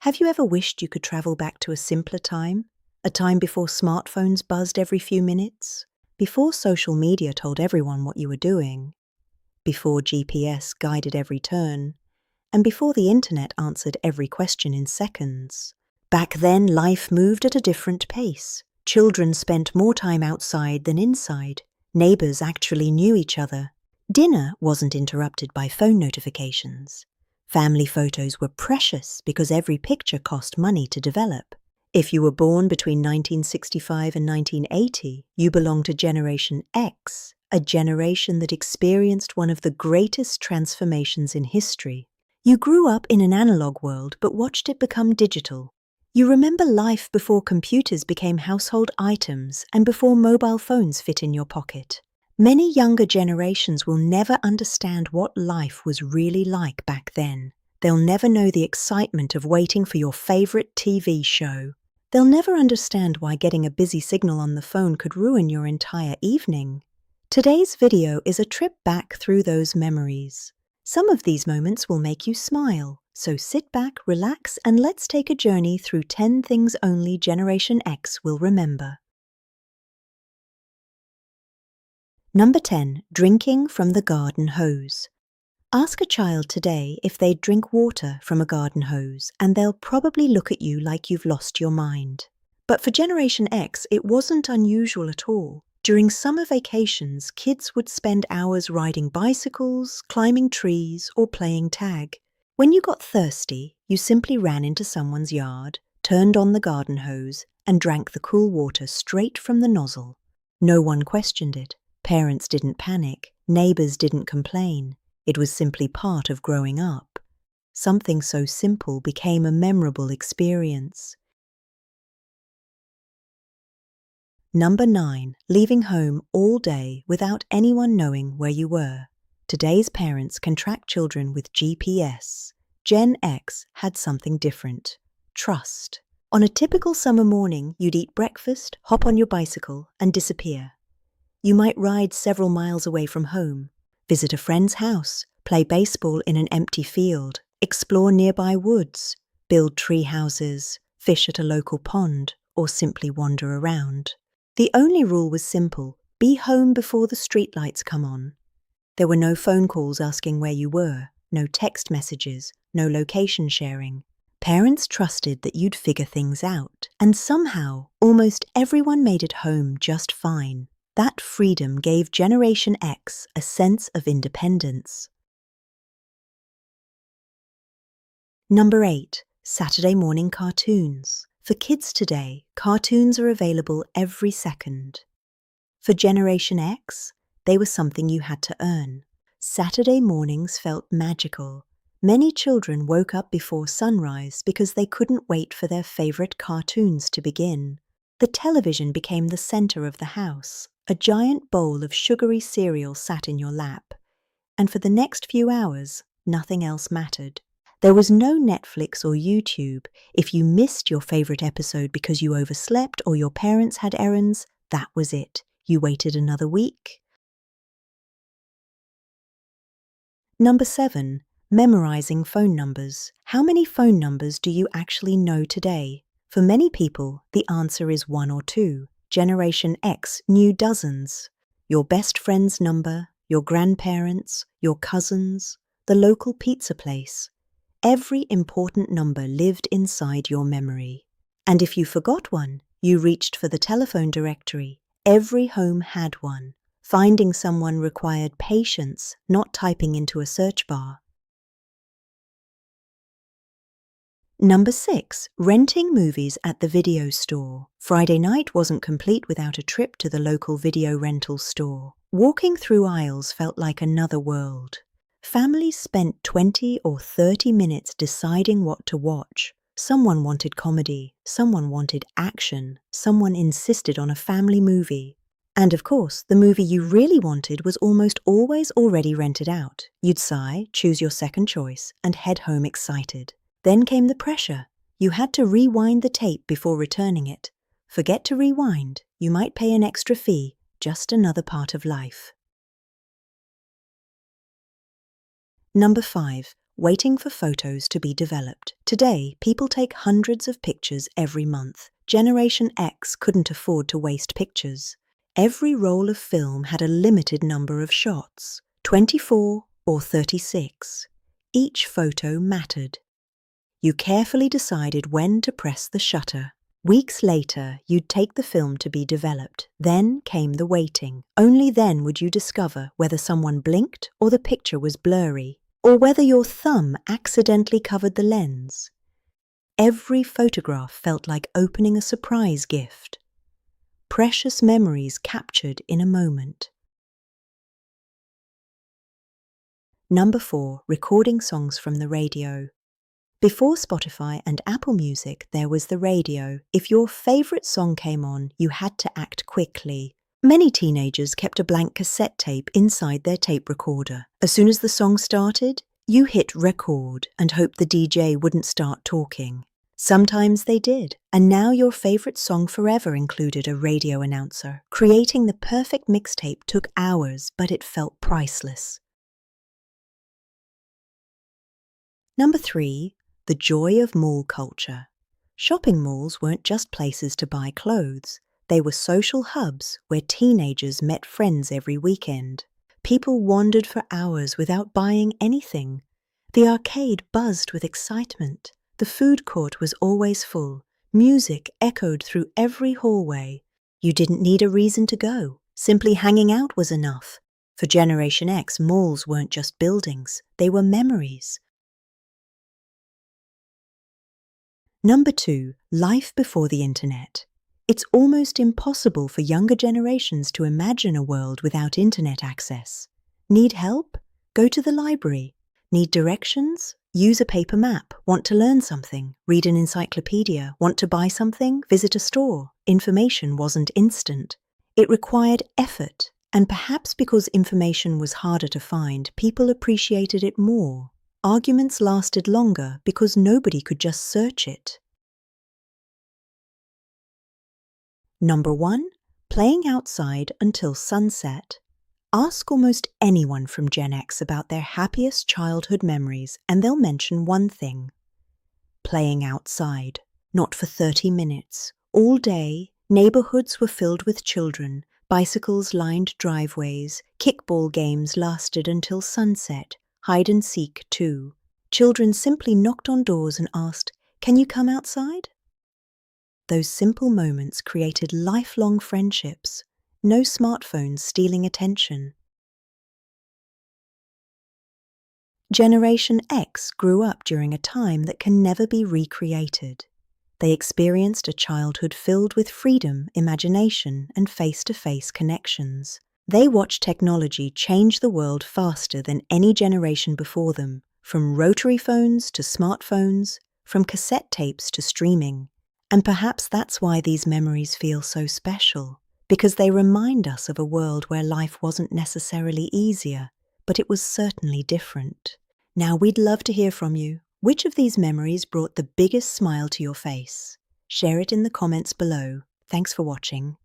Have you ever wished you could travel back to a simpler time? A time before smartphones buzzed every few minutes? Before social media told everyone what you were doing? Before GPS guided every turn? And before the internet answered every question in seconds? Back then, life moved at a different pace. Children spent more time outside than inside. Neighbors actually knew each other. Dinner wasn't interrupted by phone notifications. Family photos were precious because every picture cost money to develop. If you were born between 1965 and 1980, you belonged to Generation X, a generation that experienced one of the greatest transformations in history. You grew up in an analog world but watched it become digital. You remember life before computers became household items and before mobile phones fit in your pocket. Many younger generations will never understand what life was really like back then. They'll never know the excitement of waiting for your favorite TV show. They'll never understand why getting a busy signal on the phone could ruin your entire evening. Today's video is a trip back through those memories. Some of these moments will make you smile, so sit back, relax, and let's take a journey through 10 things only Generation X will remember. Number 10. Drinking from the garden hose. Ask a child today if they'd drink water from a garden hose, and they'll probably look at you like you've lost your mind. But for Generation X, it wasn't unusual at all. During summer vacations, kids would spend hours riding bicycles, climbing trees, or playing tag. When you got thirsty, you simply ran into someone's yard, turned on the garden hose, and drank the cool water straight from the nozzle. No one questioned it. Parents didn't panic. Neighbors didn't complain. It was simply part of growing up. Something so simple became a memorable experience. Number 9. Leaving home all day without anyone knowing where you were. Today's parents can track children with GPS. Gen X had something different. Trust. On a typical summer morning, you'd eat breakfast, hop on your bicycle, and disappear. You might ride several miles away from home, visit a friend's house, play baseball in an empty field, explore nearby woods, build tree houses, fish at a local pond, or simply wander around. The only rule was simple: be home before the streetlights come on. There were no phone calls asking where you were, no text messages, no location sharing. Parents trusted that you'd figure things out, and somehow almost everyone made it home just fine. That freedom gave Generation X a sense of independence. Number 8. Saturday morning cartoons. For kids today, cartoons are available every second. For Generation X, they were something you had to earn. Saturday mornings felt magical. Many children woke up before sunrise because they couldn't wait for their favorite cartoons to begin. The television became the center of the house. A giant bowl of sugary cereal sat in your lap. And for the next few hours, nothing else mattered. There was no Netflix or YouTube. If you missed your favorite episode because you overslept or your parents had errands, that was it. You waited another week. Number 7. Memorizing phone numbers. How many phone numbers do you actually know today? For many people, the answer is 1 or 2. Generation X knew dozens. Your best friend's number, your grandparents, your cousins, the local pizza place. Every important number lived inside your memory. And if you forgot one, you reached for the telephone directory. Every home had one. Finding someone required patience, not typing into a search bar. Number 6. Renting movies at the video store. Friday night wasn't complete without a trip to the local video rental store. Walking through aisles felt like another world. Families spent 20 or 30 minutes deciding what to watch. Someone wanted comedy, someone wanted action, someone insisted on a family movie. And of course, the movie you really wanted was almost always already rented out. You'd sigh, choose your second choice, and head home excited. Then came the pressure. You had to rewind the tape before returning it. Forget to rewind, you might pay an extra fee, just another part of life. Number 5. waiting for photos to be developed. Today, people take hundreds of pictures every month. Generation X couldn't afford to waste pictures. Every roll of film had a limited number of shots, 24 or 36. Each photo mattered. You carefully decided when to press the shutter. Weeks later, you'd take the film to be developed. Then came the waiting. Only then would you discover whether someone blinked or the picture was blurry, or whether your thumb accidentally covered the lens. Every photograph felt like opening a surprise gift. Precious memories captured in a moment. Number 4. Recording songs from the radio. Before Spotify and Apple Music, there was the radio. If your favorite song came on, you had to act quickly. Many teenagers kept a blank cassette tape inside their tape recorder. As soon as the song started, you hit record and hoped the DJ wouldn't start talking. Sometimes they did, and now your favorite song forever included a radio announcer. Creating the perfect mixtape took hours, but it felt priceless. Number 3. The joy of mall culture. Shopping malls weren't just places to buy clothes. They were social hubs where teenagers met friends every weekend. People wandered for hours without buying anything. The arcade buzzed with excitement. The food court was always full. Music echoed through every hallway. You didn't need a reason to go. Simply hanging out was enough. For Generation X, malls weren't just buildings. They were memories. Number 2. Life before the internet. It's almost impossible for younger generations to imagine a world without internet access. Need help? Go to the library. Need directions? Use a paper map. Want to learn something? Read an encyclopedia. Want to buy something? Visit a store. Information wasn't instant. It required effort, and perhaps because information was harder to find, people appreciated it more. Arguments lasted longer because nobody could just search it. Number 1. Playing outside until sunset. Ask almost anyone from Gen X about their happiest childhood memories and they'll mention one thing. Playing outside. Not for 30 minutes. All day, neighborhoods were filled with children. Bicycles lined driveways. Kickball games lasted until sunset. Hide and seek, too. Children simply knocked on doors and asked, "Can you come outside?" Those simple moments created lifelong friendships. No smartphones stealing attention. Generation X grew up during a time that can never be recreated. They experienced a childhood filled with freedom, imagination, and face-to-face connections. They watched technology change the world faster than any generation before them, from rotary phones to smartphones, from cassette tapes to streaming. And perhaps that's why these memories feel so special, because they remind us of a world where life wasn't necessarily easier, but it was certainly different. Now we'd love to hear from you. Which of these memories brought the biggest smile to your face? Share it in the comments below. Thanks for watching.